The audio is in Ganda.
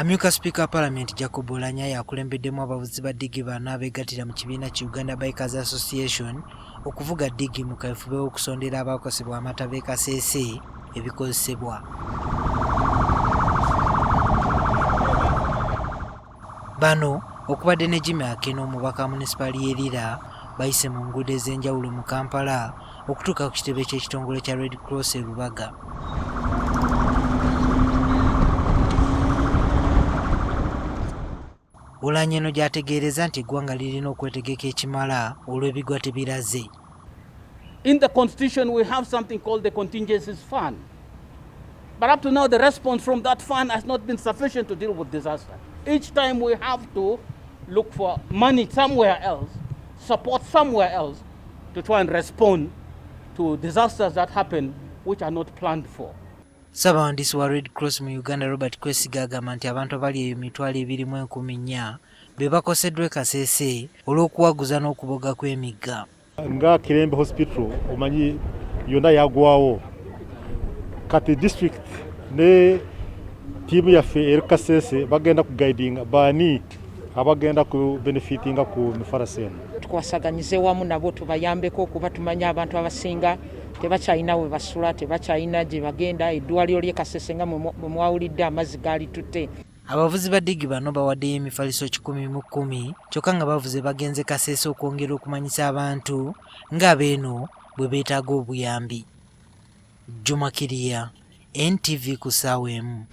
Amyuka Speaker Parliament Jacob Oulanya yakulembeddemu abavuzi ba digi bana abeegattira mu kibiina ki Uganda Bikers Association okuvuga digi mu kaweefube w'okusondera abaakosebwa amataba e Kasese ebikozesebwa. Bano okubadde ne Jimmy Akeno omubaka munisipaali y'Erira bayise mu nguudo ez'enjawulo mu Kampala okutuuka ku kitebe ky'ekitongole kya Red Cross e Lubaga. Oulanya eno gy'ategeereza nti eggwanga lirina okwetegeka ekimala olw'ebigwa tebiraze. In the Constitution, we have something called the Contingencies Fund. But up to now, the response from that fund has not been sufficient to deal with disaster. Each time we have to look for money somewhere else, support somewhere else, to try and respond to disasters that happen which are not planned for. Ssaabawandiisi wa Red Cross mu Uganda Robert Kwesiga agamba nti abantu abali eyo 2,204 be bakoseddwa e Kasese olw'okuwaguza n'okuboga kw'emigga. Nga Kirembe Hospital omanyi yonna yagwawo kati district ne tiimu yaffe e Kasese bagenda ku guiding baani abagenda ku benefitinga ku mifarasi eno. Tukwasaganyize wamu nabo tubayambeko kuba tumanya abantu abasinga tebakyalina we basula tebakyalina gye bagenda eddwaliro ly'e Kasese nga mwe mwawulidde amazzi gaali tutte. Abavuzi ba digi bano bawaddeyo emifaliso 1,000 mu 1,000 kyokka nga bavuze bagenze Kasese okwongera okumanyisa abantu ng'abeeno bwe beetaaga obuyambi. Juma Kiriya, NTV ku ssaawa emu.